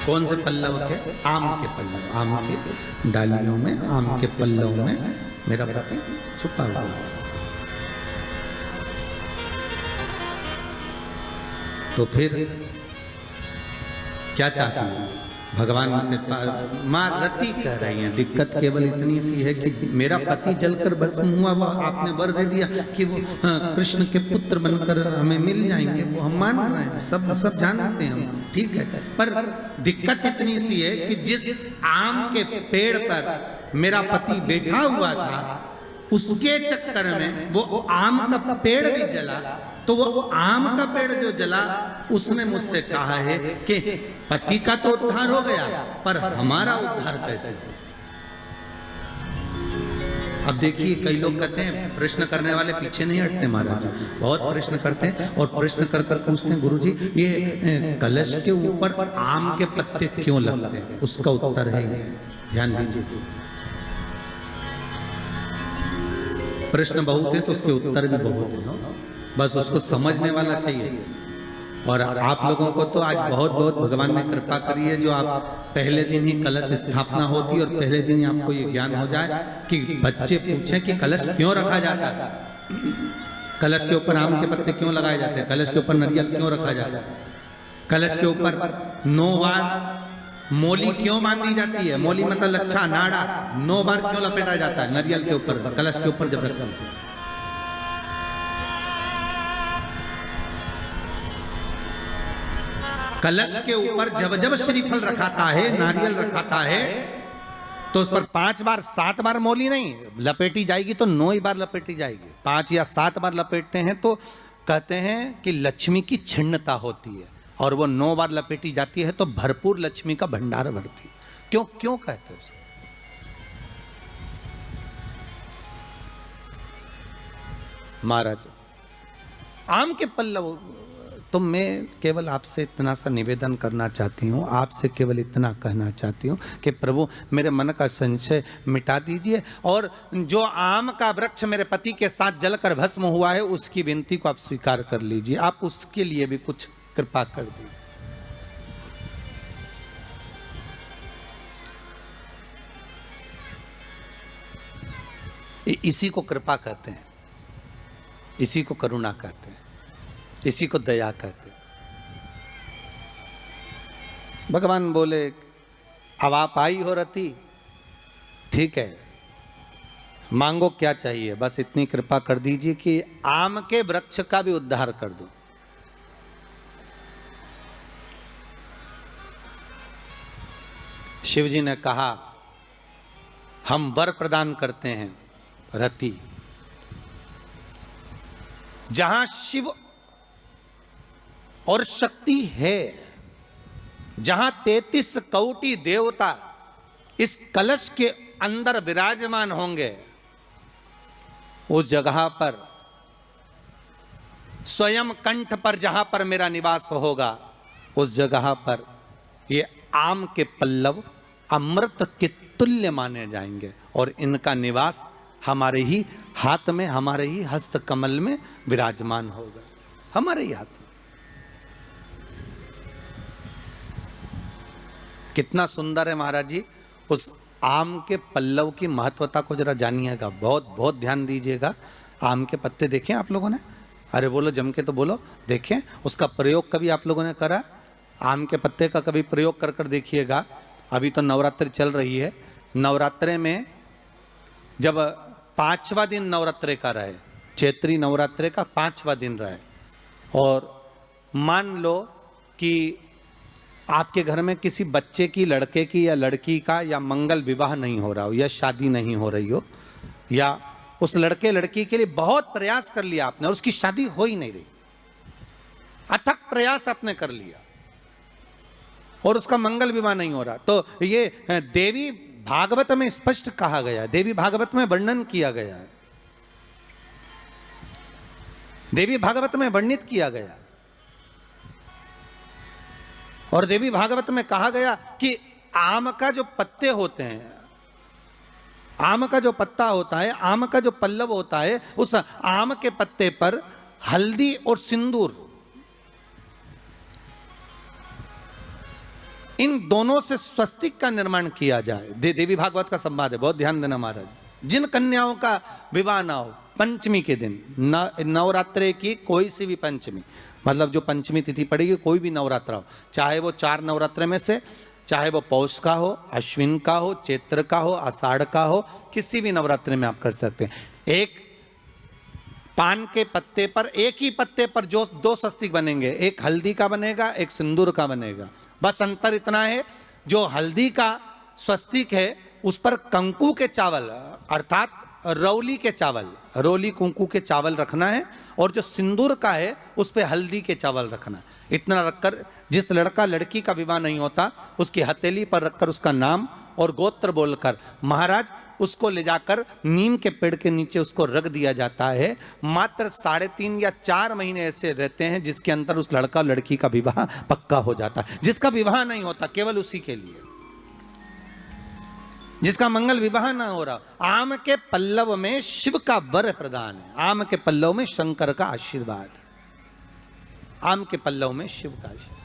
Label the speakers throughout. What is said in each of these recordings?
Speaker 1: कौन से पल्लव थे? आम के पल्लव, आम के डालियों में, आम के पल्लव में मेरा पति छुपा हुआ था। तो फिर क्या चाहती है भगवान से? माँ रति कह रही हैं, दिक्कत केवल इतनी सी है कि मेरा पति जलकर भस्म हुआ, वो आपने वर दे दिया कि वो कृष्ण के पुत्र बनकर हमें मिल जाएंगे, वो हम मान रहे हैं, सब जानते हैं हम, ठीक है। पर दिक्कत इतनी सी है कि जिस आम के पेड़ पर मेरा पति बैठा हुआ था, उसके चक्कर में वो आम का पेड़ भी जला। तो वो आम का पेड़ जो जला, उसने मुझसे कहा है कि पति का तो उद्धार हो गया, पर हमारा उद्धार कैसे? अब देखिए, कई लोग कहते हैं प्रश्न करने वाले पीछे नहीं हटते महाराज, बहुत प्रश्न करते हैं और प्रश्न कर कर पूछते हैं, गुरुजी ये कलश के ऊपर आम के पत्ते क्यों लगते हैं? उसका उत्तर है, ध्यान दीजिए। प्रश्न बहुत है तो उसके उत्तर भी बहुत है, बस उसको समझने वाला चाहिए। और आप लोगों को तो आज बहुत बहुत भगवान ने कृपा करी है, जो आप पहले दिन ही कलश स्थापना होती है और पहले दिन ही आपको ये ज्ञान हो जाए कि बच्चे पूछें कि कलश क्यों रखा जाता है, कलश के ऊपर आम के पत्ते क्यों लगाए जाते हैं, कलश के ऊपर नारियल क्यों रखा जाता है, कलश के ऊपर 9 बार मोली क्यों बांधी जाती है, मोली मतलब लच्छा नाड़ा 9 बार क्यों लपेटा जाता है नारियल के ऊपर, कलश के ऊपर जब रखते हैं। कलश के ऊपर जब जब श्रीफल रखाता है, नारियल रखाता है, तो उस पर 5 बार 7 बार मोली नहीं लपेटी जाएगी, तो 9 ही बार लपेटी जाएगी। 5 या 7 बार लपेटते हैं तो कहते हैं कि लक्ष्मी की छिन्नता होती है, और वो 9 बार लपेटी जाती है तो भरपूर लक्ष्मी का भंडार भरती है। क्यों क्यों कहते हैं उसे? महाराज आम के पल्लव, तो मैं केवल आपसे इतना सा निवेदन करना चाहती हूँ, आपसे केवल इतना कहना चाहती हूँ कि प्रभु मेरे मन का संशय मिटा दीजिए, और जो आम का वृक्ष मेरे पति के साथ जलकर भस्म हुआ है, उसकी विनती को आप स्वीकार कर लीजिए, आप उसके लिए भी कुछ कृपा कर दीजिए। इसी को कृपा कहते हैं, इसी को करुणा कहते हैं, इसी को दया कहते हैं। भगवान बोले अब आप आई हो रति, ठीक है, मांगो क्या चाहिए, बस इतनी कृपा कर दीजिए कि आम के वृक्ष का भी उद्धार कर दो। शिव जी ने कहा हम वर प्रदान करते हैं रति, जहां शिव और शक्ति है, जहां 33 कोटि देवता इस कलश के अंदर विराजमान होंगे, उस जगह पर स्वयं कंठ पर जहां पर मेरा निवास होगा, उस जगह पर ये आम के पल्लव अमृत के तुल्य माने जाएंगे, और इनका निवास हमारे ही हाथ में, हमारे ही हस्त कमल में विराजमान होगा, हमारे ही हाथ में। कितना सुंदर है महाराज जी। उस आम के पल्लव की महत्वता को जरा जानिएगा, बहुत बहुत ध्यान दीजिएगा। आम के पत्ते देखें आप लोगों ने, अरे बोलो जम के तो बोलो, देखें उसका प्रयोग कभी आप लोगों ने करा? आम के पत्ते का कभी प्रयोग कर कर देखिएगा। अभी तो नवरात्रि चल रही है, नवरात्रे में जब 5वां दिन नवरात्रे का रहे, चैत्री नवरात्रे का 5वां दिन रहे, और मान लो कि आपके घर में किसी बच्चे की, लड़के की या लड़की का या मंगल विवाह नहीं हो रहा हो, या शादी नहीं हो रही हो, या उस लड़के लड़की के लिए बहुत प्रयास कर लिया आपने और उसकी शादी हो ही नहीं रही, अथक प्रयास आपने कर लिया और उसका मंगल विवाह नहीं हो रहा, तो ये देवी भागवत में स्पष्ट कहा गया है, देवी भागवत में वर्णन किया गया है, देवी भागवत में वर्णित किया गया, और देवी भागवत में कहा गया कि आम का जो पत्ते होते हैं, आम का जो पत्ता होता है, आम का जो पल्लव होता है, उस आम के पत्ते पर हल्दी और सिंदूर इन दोनों से स्वस्तिक का निर्माण किया जाए। देवी भागवत का संवाद है, बहुत ध्यान देना महाराज। जिन कन्याओं का विवाह ना हो पंचमी के दिन, नवरात्रे की कोई सी भी पंचमी, मतलब जो पंचमी तिथि पड़ेगी, कोई भी नवरात्रा हो, चाहे वो 4 नवरात्रे में से, चाहे वो पौष का हो, अश्विन का हो, चैत्र का हो, आषाढ़ का हो, किसी भी नवरात्रि में आप कर सकते हैं। एक पान के पत्ते पर, एक ही पत्ते पर जो 2 स्वस्तिक बनेंगे, एक हल्दी का बनेगा, एक सिंदूर का बनेगा। बस अंतर इतना है, जो हल्दी का स्वस्तिक है उस पर कंकु के चावल अर्थात रौली के चावल, रौली कुंकू के चावल रखना है, और जो सिंदूर का है उस पर हल्दी के चावल रखना है। इतना रखकर जिस लड़का लड़की का विवाह नहीं होता उसकी हथेली पर रखकर उसका नाम और गोत्र बोलकर महाराज उसको ले जाकर नीम के पेड़ के नीचे उसको रख दिया जाता है। मात्र 3.5 या 4 महीने ऐसे रहते हैं जिसके अंदर उस लड़का लड़की का विवाह पक्का हो जाता है। जिसका विवाह नहीं होता केवल उसी के लिए, जिसका मंगल विवाह ना हो रहा, आम के पल्लव में शिव का वर प्रदान है, आम के पल्लव में शंकर का आशीर्वाद, आम के पल्लव में शिव का आशीर्वाद।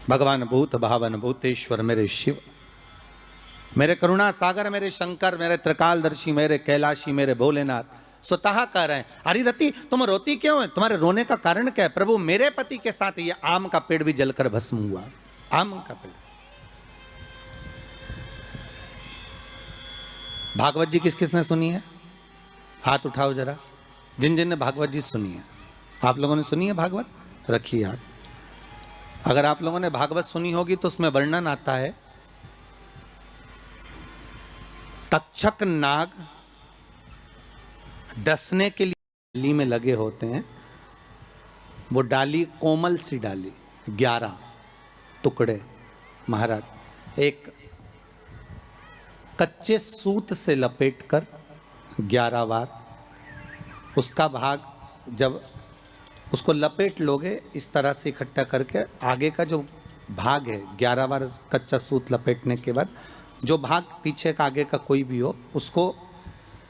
Speaker 1: भगवान भूत भावन भूतेश्वर मेरे शिव, मेरे करुणा सागर, मेरे शंकर, मेरे त्रिकालदर्शी, मेरे कैलाशी, मेरे भोलेनाथ स्वतः कह रहे हैं, हरिरति तुम रोती क्यों है, तुम्हारे रोने का कारण क्या है? प्रभु मेरे पति के साथ ये आम का पेड़ भी जलकर भस्म हुआ। आम का पेड़, भागवत जी किस किसने सुनी है? हाथ उठाओ जरा, जिन जिन ने भागवत जी सुनी है। आप लोगों ने सुनी है भागवत? रखिए हाथ। अगर आप लोगों ने भागवत सुनी होगी तो उसमें वर्णन आता है, तक्षक नाग डसने के लिए डाली में लगे होते हैं। वो डाली कोमल सी डाली, 11 टुकड़े महाराज एक कच्चे सूत से लपेटकर 11 बार उसका भाग, जब उसको लपेट लोगे इस तरह से इकट्ठा करके, आगे का जो भाग है 11 बार कच्चा सूत लपेटने के बाद जो भाग पीछे का आगे का कोई भी हो उसको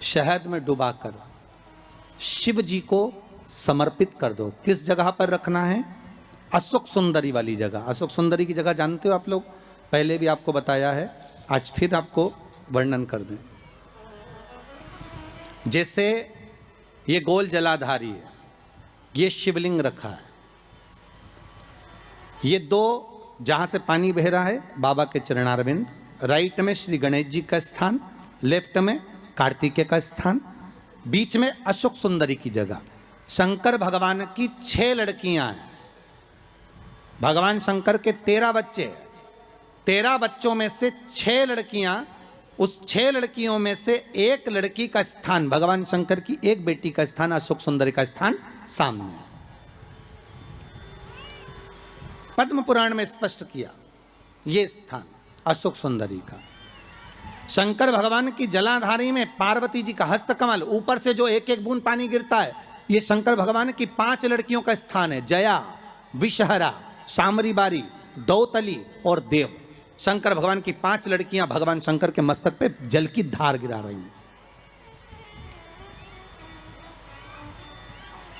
Speaker 1: शहद में डुबाकर शिव जी को समर्पित कर दो। किस जगह पर रखना है? अशोक सुंदरी वाली जगह। अशोक सुंदरी की जगह जानते हो आप लोग? पहले भी आपको बताया है, आज फिर आपको वर्णन कर दें। जैसे ये गोल जलाधारी है, ये शिवलिंग रखा है, ये 2 जहां से पानी बह रहा है बाबा के चरणारविंद, राइट में श्री गणेश जी का स्थान, लेफ्ट में कार्तिकेय का स्थान, बीच में अशोक सुंदरी की जगह। शंकर भगवान की 6 लड़कियां हैं। भगवान शंकर के 13 बच्चे, 13 बच्चों में से 6 लड़कियां, उस 6 लड़कियों में से एक लड़की का स्थान, भगवान शंकर की एक बेटी का स्थान, अशोक सुंदरी का स्थान सामने है। पद्म पुराण में स्पष्ट किया ये स्थान अशोक सुंदरी का। शंकर भगवान की जलाधारी में पार्वती जी का हस्तकमल, ऊपर से जो एक एक बूंद पानी गिरता है, ये शंकर भगवान की 5 लड़कियों का स्थान है, जया, विषहरा, शामरी बारी, दौतली और देव। शंकर भगवान की 5 लड़कियां भगवान शंकर के मस्तक पे जल की धार गिरा रही हैं।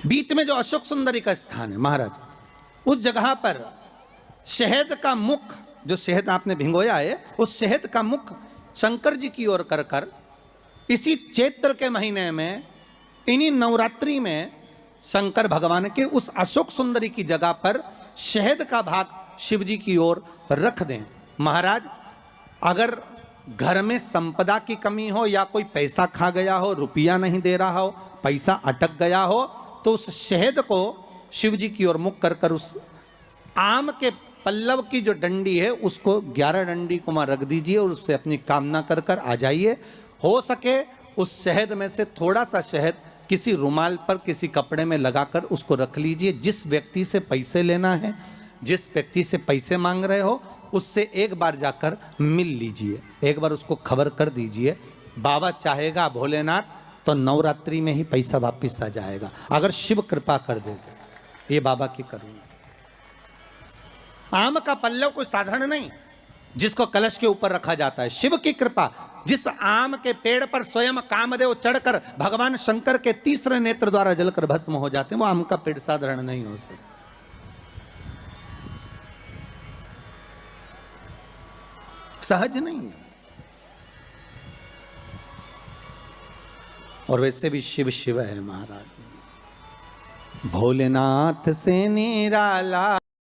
Speaker 1: बीच में जो अशोक सुंदरी का स्थान है महाराज, उस जगह पर शहद का मुख, जो शहद आपने भिंगोया है, उस शहद का मुख शंकर जी की ओर कर कर इसी चैत्र के महीने में, इन्हीं नवरात्रि में शंकर भगवान के उस अशोक सुंदरी की जगह पर शहद का भाग शिव जी की ओर रख दें। महाराज अगर घर में संपदा की कमी हो या कोई पैसा खा गया हो, रुपया नहीं दे रहा हो, पैसा अटक गया हो, तो उस शहद को शिव जी की ओर मुख कर कर उस आम के पल्लव की जो डंडी है उसको 11 डंडी को वहाँ रख दीजिए और उससे अपनी कामना कर कर आ जाइए। हो सके उस शहद में से थोड़ा सा शहद किसी रुमाल पर, किसी कपड़े में लगाकर उसको रख लीजिए। जिस व्यक्ति से पैसे लेना है, जिस व्यक्ति से पैसे मांग रहे हो, उससे एक बार जाकर मिल लीजिए, एक बार उसको खबर कर दीजिए। बाबा चाहेगा भोलेनाथ तो नवरात्रि में ही पैसा वापिस आ जाएगा, अगर शिव कृपा कर दे। ये बाबा की करुणा। आम का पल्लव कोई साधारण नहीं, जिसको कलश के ऊपर रखा जाता है। शिव की कृपा, जिस आम के पेड़ पर स्वयं कामदेव चढ़कर भगवान शंकर के तीसरे नेत्र द्वारा जलकर भस्म हो जाते हैं, वो आम का पेड़ साधारण नहीं हो सकता। सहज नहीं है। और वैसे भी शिव शिव है महाराज, भोलेनाथ से निराला।